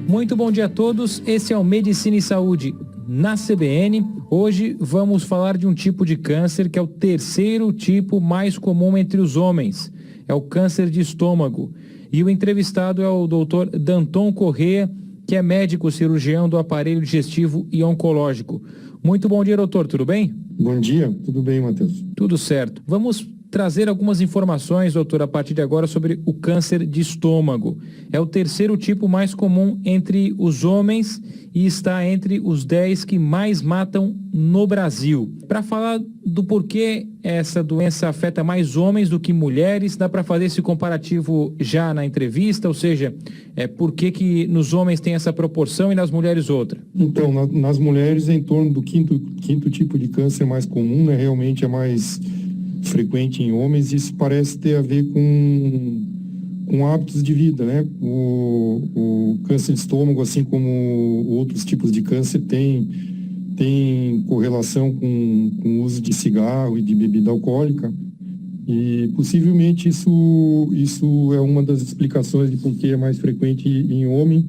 Muito bom dia a todos, esse é o Medicina e Saúde na CBN. Hoje vamos falar de um tipo de câncer que é o terceiro tipo mais comum entre os homens, é o câncer de estômago. E o entrevistado é o Dr. Danton Corrêa, que é médico cirurgião do aparelho digestivo e oncológico. Muito bom dia, doutor, tudo bem? Bom dia, tudo bem, Matheus? Tudo certo. Vamos trazer algumas informações, doutor, a partir de agora sobre o câncer de estômago. É o terceiro tipo mais comum entre os homens e está entre os 10 que mais matam no Brasil. Para falar do porquê essa doença afeta mais homens do que mulheres, dá para fazer esse comparativo já na entrevista, ou seja, por que nos homens tem essa proporção e nas mulheres outra? Então, nas mulheres é em torno do quinto tipo de câncer mais comum, né? Realmente é mais frequente em homens, e isso parece ter a ver com hábitos de vida, né? O câncer de estômago, assim como outros tipos de câncer, tem correlação com o uso de cigarro e de bebida alcoólica, e possivelmente isso é uma das explicações de por que é mais frequente em homem.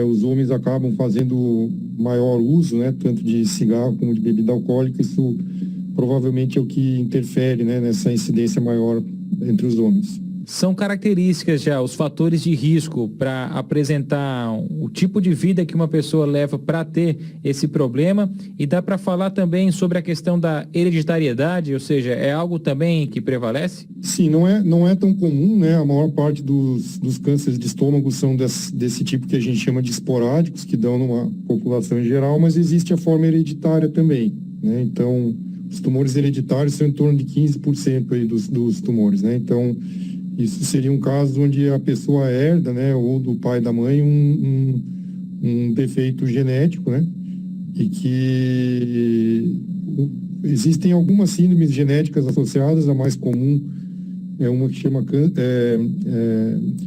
Os homens acabam fazendo maior uso, né? Tanto de cigarro como de bebida alcoólica. Isso provavelmente é o que interfere, né, nessa incidência maior entre os homens. São características já, os fatores de risco para apresentar o tipo de vida que uma pessoa leva para ter esse problema, e dá para falar também sobre a questão da hereditariedade, ou seja, é algo também que prevalece? Sim, não é tão comum, né? A maior parte dos cânceres de estômago são desse tipo que a gente chama de esporádicos, que dão numa população em geral, mas existe a forma hereditária também, né? Então, os tumores hereditários são em torno de 15% aí dos tumores, né? Então, isso seria um caso onde a pessoa herda, né, ou do pai e da mãe, um defeito genético, né? E que existem algumas síndromes genéticas associadas. A mais comum é uma que chama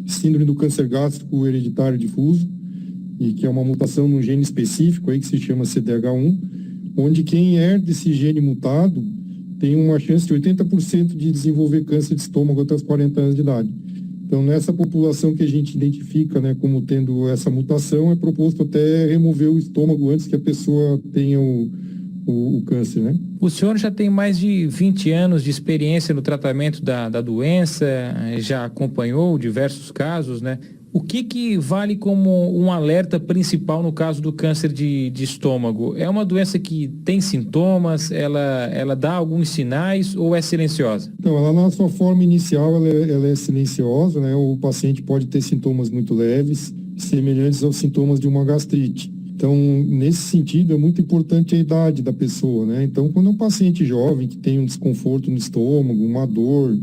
síndrome do câncer gástrico hereditário difuso, e que é uma mutação num gene específico aí que se chama CDH1, onde quem herda esse gene mutado tem uma chance de 80% de desenvolver câncer de estômago até os 40 anos de idade. Então, nessa população que a gente identifica, né, como tendo essa mutação, é proposto até remover o estômago antes que a pessoa tenha o câncer, né? O senhor já tem mais de 20 anos de experiência no tratamento da doença, já acompanhou diversos casos, né? O que vale como um alerta principal no caso do câncer de estômago? É uma doença que tem sintomas, ela dá alguns sinais ou é silenciosa? Então, ela na sua forma inicial ela é silenciosa, né? O paciente pode ter sintomas muito leves, semelhantes aos sintomas de uma gastrite. Então, nesse sentido, é muito importante a idade da pessoa, né? Então, quando é um paciente jovem que tem um desconforto no estômago, uma dor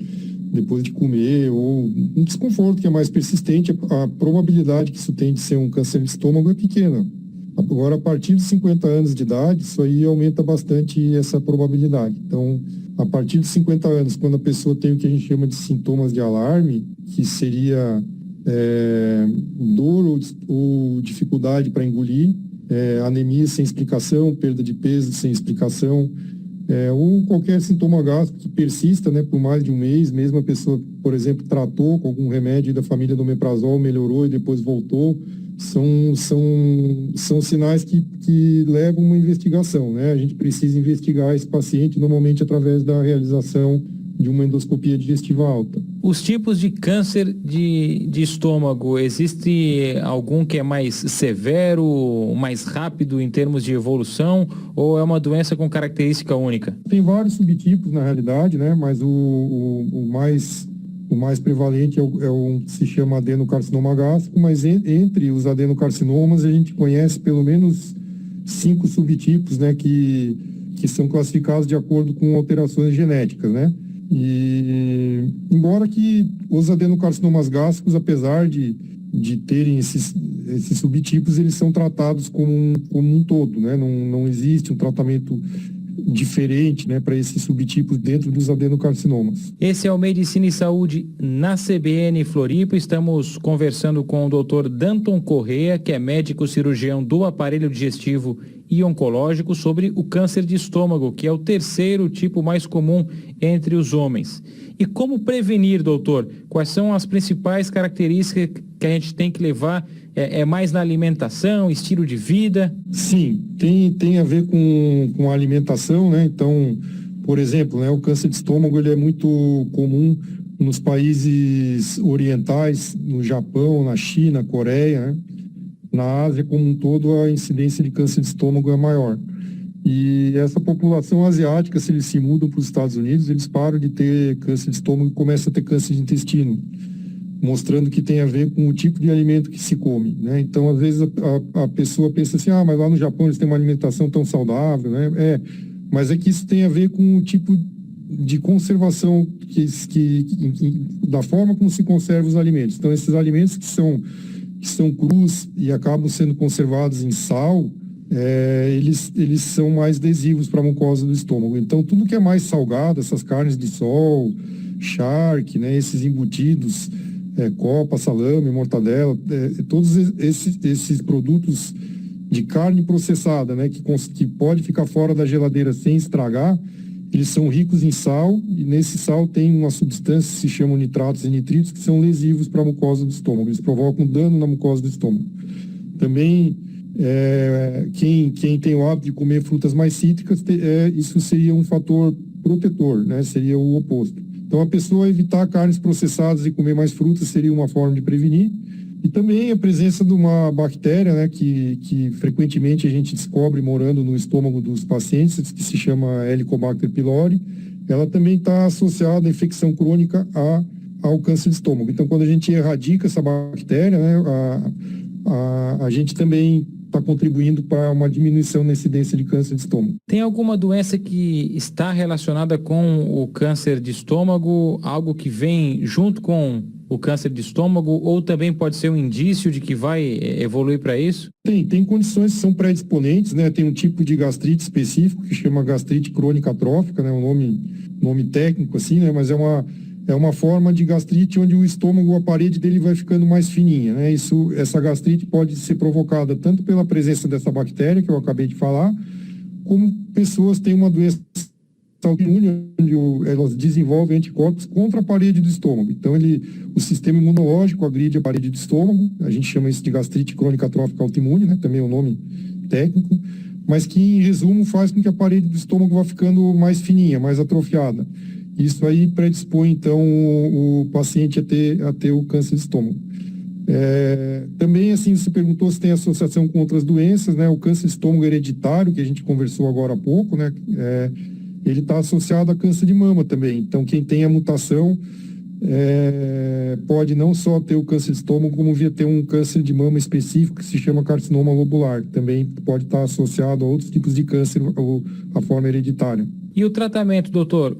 depois de comer, ou um desconforto que é mais persistente, a probabilidade que isso tem de ser um câncer de estômago é pequena. Agora, a partir de 50 anos de idade, isso aí aumenta bastante essa probabilidade. Então, a partir de 50 anos, quando a pessoa tem o que a gente chama de sintomas de alarme, que seria dor ou dificuldade para engolir, anemia sem explicação, perda de peso sem explicação, ou qualquer sintoma gástrico que persista, né, por mais de um mês, mesmo a pessoa, por exemplo, tratou com algum remédio da família do omeprazol, melhorou e depois voltou, são sinais que levam uma investigação, né? A gente precisa investigar esse paciente normalmente através da realização de uma endoscopia digestiva alta. Os tipos de câncer de estômago, existe algum que é mais severo, mais rápido em termos de evolução, ou é uma doença com característica única? Tem vários subtipos na realidade, né? Mas o mais prevalente é o que se chama adenocarcinoma gástrico, mas entre os adenocarcinomas a gente conhece pelo menos 5 subtipos, né? Que são classificados de acordo com alterações genéticas, né? E embora que os adenocarcinomas gástricos, apesar de terem esses subtipos, eles são tratados como um todo, né? Não existe um tratamento diferente, né, para esses subtipos dentro dos adenocarcinomas. Esse é o Medicina e Saúde na CBN Floripa. Estamos conversando com o Dr. Danton Corrêa, que é médico cirurgião do aparelho digestivo e oncológico, sobre o câncer de estômago, que é o terceiro tipo mais comum entre os homens. E como prevenir, doutor? Quais são as principais características que a gente tem que levar? É mais na alimentação, estilo de vida? Sim, tem a ver com a alimentação, né? Então, por exemplo, né, o câncer de estômago ele é muito comum nos países orientais, no Japão, na China, Coreia, né? Na Ásia como um todo, a incidência de câncer de estômago é maior. E essa população asiática, se eles se mudam para os Estados Unidos, eles param de ter câncer de estômago e começam a ter câncer de intestino, mostrando que tem a ver com o tipo de alimento que se come, né? Então, às vezes, a pessoa pensa assim, mas lá no Japão eles têm uma alimentação tão saudável, né? Mas é que isso tem a ver com o tipo de conservação da forma como se conserva os alimentos. Então, esses alimentos que são crus e acabam sendo conservados em sal, eles são mais adesivos para a mucosa do estômago. Então, tudo que é mais salgado, essas carnes de sol, charque, né, esses embutidos, copa, salame, mortadela, todos esses produtos de carne processada, né, que pode ficar fora da geladeira sem estragar, eles são ricos em sal, e nesse sal tem uma substância que se chama nitratos e nitritos, que são lesivos para a mucosa do estômago. Eles provocam dano na mucosa do estômago. Também, quem tem o hábito de comer frutas mais cítricas, isso seria um fator protetor, né? Seria o oposto. Então, a pessoa evitar carnes processadas e comer mais frutas seria uma forma de prevenir. E também a presença de uma bactéria, né, que frequentemente a gente descobre morando no estômago dos pacientes, que se chama Helicobacter pylori, ela também está associada à infecção crônica ao câncer de estômago. Então, quando a gente erradica essa bactéria, né, a gente também está contribuindo para uma diminuição na incidência de câncer de estômago. Tem alguma doença que está relacionada com o câncer de estômago, algo que vem junto com o câncer de estômago, ou também pode ser um indício de que vai evoluir para isso? Tem condições que são predisponentes, né? Tem um tipo de gastrite específico que chama gastrite crônica atrófica, né? Um nome técnico assim, né? Mas é uma forma de gastrite onde o estômago, a parede dele vai ficando mais fininha, né? Essa gastrite pode ser provocada tanto pela presença dessa bactéria que eu acabei de falar, como pessoas têm uma doença autoimune, onde elas desenvolvem anticorpos contra a parede do estômago. Então, o sistema imunológico agride a parede do estômago, a gente chama isso de gastrite crônica atrófica autoimune, né? Também é um nome técnico, mas que, em resumo, faz com que a parede do estômago vá ficando mais fininha, mais atrofiada. Isso aí predispõe, então, o paciente a ter o câncer de estômago. Também, assim, você perguntou se tem associação com outras doenças, né? O câncer de estômago hereditário, que a gente conversou agora há pouco, né? Ele está associado a câncer de mama também. Então, quem tem a mutação pode não só ter o câncer de estômago, como vir ter um câncer de mama específico que se chama carcinoma lobular, que também pode estar associado a outros tipos de câncer, a forma hereditária. E o tratamento, doutor?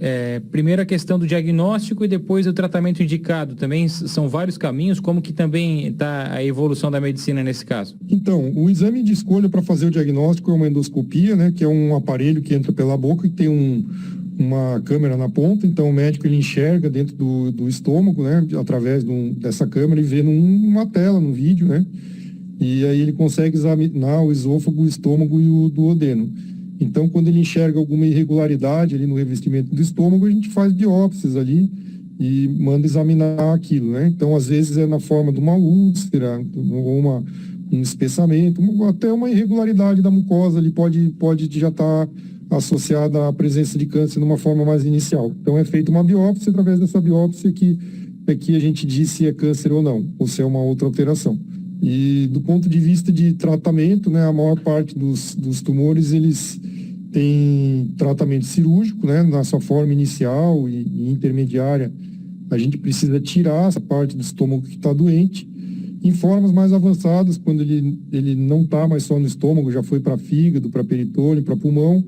Primeiro a questão do diagnóstico e depois o tratamento indicado. Também são vários caminhos, como que também está a evolução da medicina nesse caso? Então, o exame de escolha para fazer o diagnóstico é uma endoscopia, né, que é um aparelho que entra pela boca e tem uma câmera na ponta. Então, o médico ele enxerga dentro do estômago, né, através dessa câmera e vê numa tela, num vídeo, né, e aí ele consegue examinar o esôfago, o estômago e o duodeno. Então, quando ele enxerga alguma irregularidade ali no revestimento do estômago, a gente faz biópsias ali e manda examinar aquilo, né? Então, às vezes é na forma de uma úlcera, ou um espessamento, até uma irregularidade da mucosa ali pode já estar associada à presença de câncer numa forma mais inicial. Então, é feita uma biópsia, através dessa biópsia que a gente diz se é câncer ou não, ou se é uma outra alteração. E do ponto de vista de tratamento, né, a maior parte dos tumores, eles têm tratamento cirúrgico, né, na sua forma inicial e intermediária. A gente precisa tirar essa parte do estômago que está doente. Em formas mais avançadas, quando ele não está mais só no estômago, já foi para fígado, para peritônio, para pulmão,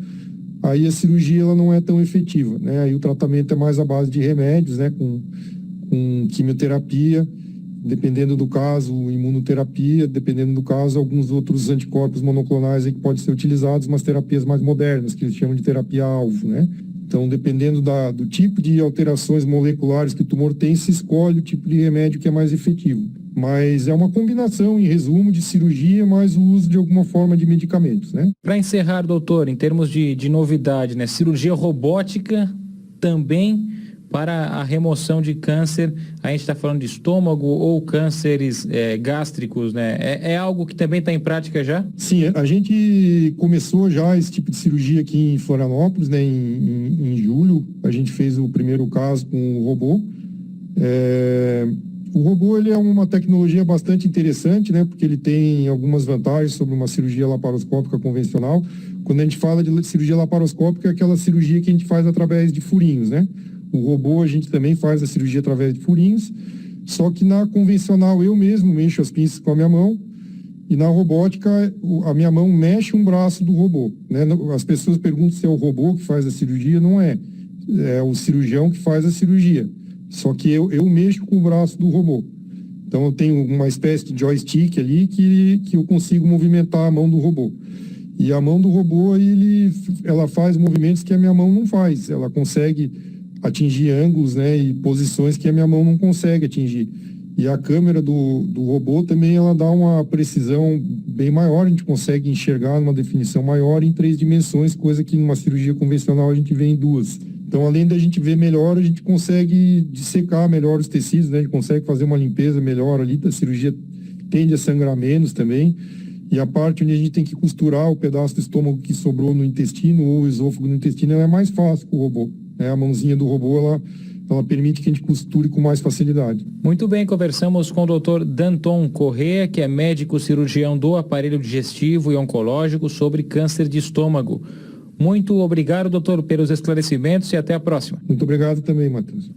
aí a cirurgia ela não é tão efetiva, né? Aí o tratamento é mais à base de remédios, né, com quimioterapia, dependendo do caso, imunoterapia, dependendo do caso, alguns outros anticorpos monoclonais aí que podem ser utilizados, umas terapias mais modernas, que eles chamam de terapia-alvo, né? Então, dependendo do tipo de alterações moleculares que o tumor tem, se escolhe o tipo de remédio que é mais efetivo. Mas é uma combinação, em resumo, de cirurgia mais o uso de alguma forma de medicamentos, né? Para encerrar, doutor, em termos de novidade, né? Cirurgia robótica também para a remoção de câncer. A gente está falando de estômago ou cânceres gástricos, né? É algo que também está em prática já? Sim, a gente começou já esse tipo de cirurgia aqui em Florianópolis, né? Em julho, a gente fez o primeiro caso com o robô. O robô, ele é uma tecnologia bastante interessante, né? Porque ele tem algumas vantagens sobre uma cirurgia laparoscópica convencional. Quando a gente fala de cirurgia laparoscópica, é aquela cirurgia que a gente faz através de furinhos, né? O robô, a gente também faz a cirurgia através de furinhos, só que na convencional eu mesmo mexo as pinças com a minha mão, e na robótica a minha mão mexe um braço do robô, né? As pessoas perguntam se é o robô que faz a cirurgia, não é. É o cirurgião que faz a cirurgia. Só que eu mexo com o braço do robô. Então eu tenho uma espécie de joystick ali que eu consigo movimentar a mão do robô. E a mão do robô, ela faz movimentos que a minha mão não faz. Ela consegue atingir ângulos, né, e posições que a minha mão não consegue atingir. E a câmera do robô também, ela dá uma precisão bem maior, a gente consegue enxergar numa definição maior em 3 dimensões, coisa que numa cirurgia convencional a gente vê em 2. Então, além da gente ver melhor, a gente consegue dissecar melhor os tecidos, né, a gente consegue fazer uma limpeza melhor ali, a cirurgia tende a sangrar menos também. E a parte onde a gente tem que costurar o pedaço do estômago que sobrou no intestino ou o esôfago no intestino, ela é mais fácil com o robô. A mãozinha do robô, ela permite que a gente costure com mais facilidade. Muito bem, conversamos com o Dr. Danton Corrêa, que é médico cirurgião do aparelho digestivo e oncológico, sobre câncer de estômago. Muito obrigado, doutor, pelos esclarecimentos e até a próxima. Muito obrigado também, Matheus.